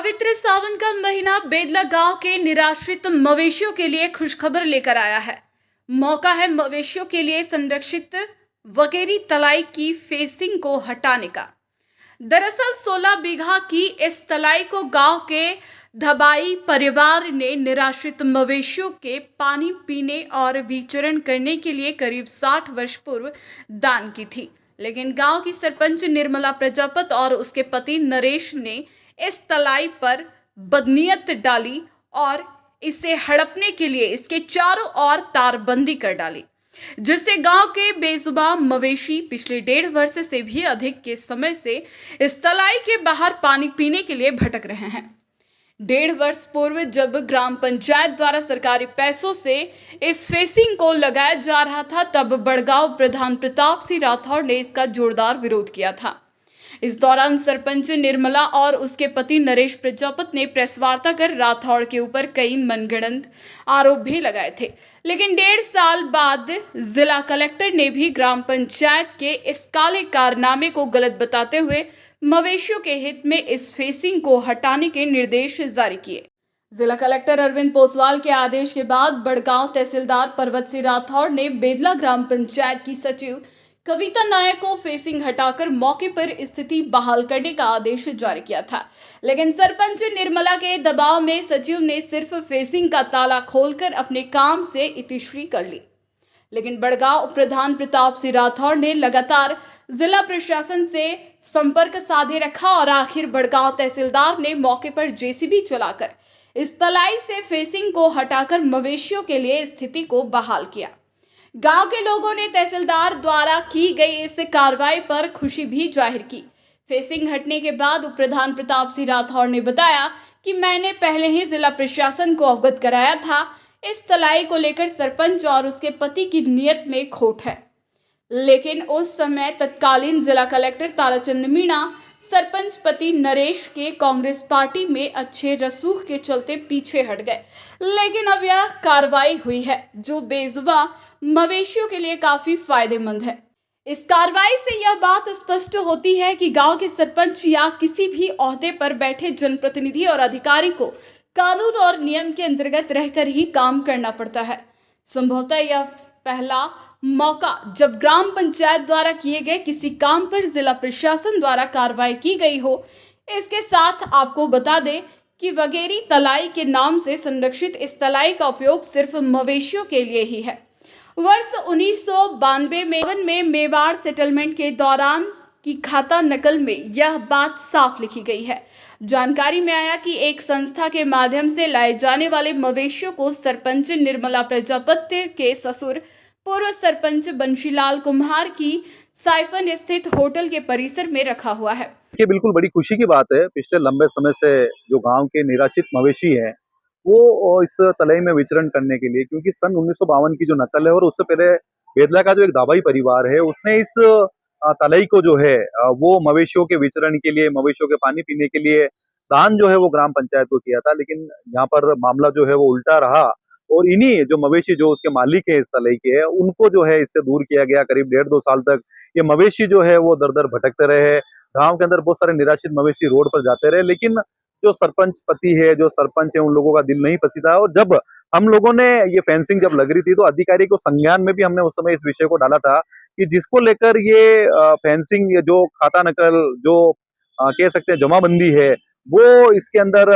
पवित्र सावन का महीना बेदला गांव के निराश्रित मवेशियों के लिए खुशखबर लेकर आया है। मौका है मवेशियों के लिए संरक्षित वगेरी तलाई की फेंसिंग को हटाने का। दरअसल 16 बीघा की इस तलाई को गांव के धबाई परिवार ने निराश्रित मवेशियों के पानी पीने और विचरण करने के लिए करीब 60 वर्ष पूर्व दान की थी। लेकिन गांव की सरपंच निर्मला प्रजापत और उसके पति नरेश ने इस तलाई पर बदनीयत डाली और इसे हड़पने के लिए इसके चारों ओर तारबंदी कर डाली, जिससे गांव के बेजुबां मवेशी पिछले 1.5 वर्ष से भी अधिक के समय से इस तलाई के बाहर पानी पीने के लिए भटक रहे हैं। 1.5 वर्ष पूर्व जब ग्राम पंचायत द्वारा सरकारी पैसों से इस फेंसिंग को लगाया जा रहा था, तब बड़गांव प्रधान प्रताप सिंह राठौड़ ने इसका जोरदार विरोध किया था। इस दौरान सरपंच निर्मला और उसके पति नरेश प्रजापत ने प्रेस वार्ता कर राठौड़ के ऊपर कई मनगढ़ंत आरोप भी लगाए थे। लेकिन 1.5 साल बाद जिला कलेक्टर ने भी ग्राम पंचायत के इस काले कारनामे को गलत बताते हुए मवेशियों के हित में इस फेंसिंग को हटाने के निर्देश जारी किए। जिला कलेक्टर अरविंद पोसवाल के आदेश के बाद बड़गांव तहसीलदार पर्वत सिंह राठौड़ ने बेदला ग्राम पंचायत की सचिव कविता नायक को फेंसिंग हटाकर मौके पर स्थिति बहाल करने का आदेश जारी किया था। लेकिन सरपंच निर्मला के दबाव में सचिव ने सिर्फ फेंसिंग का ताला खोलकर अपने काम से इतिश्री कर ली। लेकिन बड़गांव प्रधान प्रताप सिंह राठौड़ ने लगातार जिला प्रशासन से संपर्क साधे रखा और आखिर बड़गांव तहसीलदार ने मौके पर जेसीबी चलाकर इस तलाई से फेंसिंग को हटाकर मवेशियों के लिए स्थिति को बहाल किया। गांव के लोगों ने तहसीलदार द्वारा की गई इस कार्रवाई पर खुशी भी जाहिर की। फेंसिंग हटने के बाद उप प्रधान प्रताप सिंह राठौड़ ने बताया कि मैंने पहले ही जिला प्रशासन को अवगत कराया था। इस तलाई को लेकर सरपंच और उसके पति की नीयत में खोट है, लेकिन उस समय तत्कालीन जिला कलेक्टर ताराचंद मीणा सरपंच पति नरेश के कांग्रेस पार्टी में अच्छे रसूख के चलते पीछे हट गए। लेकिन अब यह कार्रवाई हुई है जो बेजुबां मवेशियों के लिए काफी फायदेमंद है। इस कार्रवाई से यह बात स्पष्ट होती है कि गांव के सरपंच या किसी भी ओहदे पर बैठे जनप्रतिनिधि और अधिकारी को कानून और नियम के अंतर्गत रहकर ही काम करना पड़ता है। संभवतः यह पहला मौका जब ग्राम पंचायत द्वारा किए गए किसी काम पर जिला प्रशासन द्वारा कार्रवाई की गई हो। इसके साथ आपको बता दें कि वगेरी तलाई के नाम से संरक्षित इस तलाई का उपयोग सिर्फ मवेशियों के लिए ही है। वर्ष 1992 में मेवाड़ सेटलमेंट के दौरान की खाता नकल में यह बात साफ लिखी गई है। जानकारी में आया कि एक संस्था के माध्यम से लाए जाने वाले मवेशियों को सरपंच निर्मला प्रजापति के ससुर पूर्व सरपंच बंशीलाल कुम्हार की साइफन स्थित होटल के परिसर में रखा हुआ है। ये बिल्कुल बड़ी खुशी की बात है। पिछले लंबे समय से जो गांव के निराश्रित मवेशी हैं वो इस तलाई में विचरण करने के लिए, क्योंकि सन 1952 की जो नकल है और उससे पहले बेदला का जो एक दाबाई परिवार है उसने इस तलाई को जो है वो मवेशियों के विचरण के लिए, मवेशियों के पानी पीने के लिए दान जो है वो ग्राम पंचायत को किया था। लेकिन यहाँ पर मामला जो है वो उल्टा रहा और इन्हीं जो मवेशी जो उसके मालिक है इस तलाई के है उनको जो है इससे दूर किया गया। करीब 1.5-2 साल तक ये मवेशी जो है वो दर दर भटकते रहे। गांव के अंदर बहुत सारे निराश्रित मवेशी रोड पर जाते रहे, लेकिन जो सरपंच पति है, जो सरपंच है, उन लोगों का दिल नहीं पसीता। और जब हम लोगों ने ये फेंसिंग जब लग रही थी तो अधिकारी को संज्ञान में भी हमने उस समय इस विषय को डाला था कि जिसको लेकर ये फेंसिंग, ये जो खाता नकल, जो कह सकते हैं जमाबंदी है, वो इसके अंदर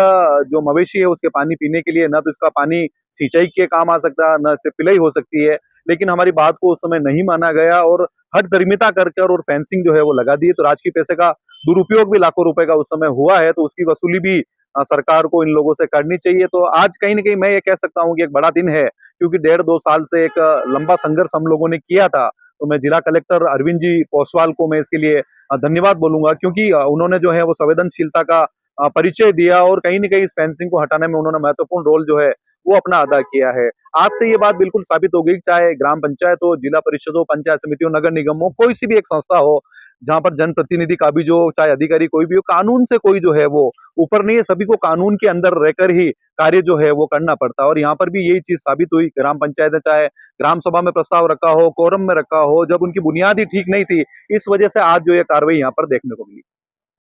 जो मवेशी है उसके पानी पीने के लिए, न तो इसका पानी सिंचाई के काम आ सकता, न इससे पिलाई हो सकती है। लेकिन हमारी बात को उस समय नहीं माना गया और हठधर्मिता कर और फेंसिंग जो है वो लगा दी। तो राजकीय पैसे का दुरुपयोग भी लाखों रुपए का उस समय हुआ है, तो उसकी वसूली भी सरकार को इन लोगों से करनी चाहिए। तो आज कहीं न कहीं मैं ये कह सकता हूँ कि एक बड़ा दिन है, क्योंकि 1.5-2 साल से एक लंबा संघर्ष हम लोगों ने किया था। तो मैं जिला कलेक्टर अरविंद जी पोसवाल को मैं इसके लिए धन्यवाद बोलूंगा, क्योंकि उन्होंने जो है वो संवेदनशीलता का परिचय दिया और कहीं न कहीं इस फेंसिंग को हटाने में उन्होंने महत्वपूर्ण रोल जो है वो अपना अदा किया है। आज से ये बात बिल्कुल साबित हो गई, चाहे ग्राम पंचायत हो, जिला परिषद हो, पंचायत समिति हो, नगर निगम हो, कोई सी भी एक संस्था हो जहां पर जनप्रतिनिधि का भी जो चाहे अधिकारी कोई भी हो, कानून से कोई जो है वो ऊपर नहीं है। सभी को कानून के अंदर रहकर ही कार्य जो है वो करना पड़ता है। और यहाँ पर भी यही चीज साबित हुई। ग्राम पंचायत चाहे ग्राम सभा में प्रस्ताव रखा हो, कोरम में रखा हो, जब उनकी बुनियाद ही ठीक नहीं थी, इस वजह से आज जो ये कार्रवाई यहाँ पर देखने को मिली।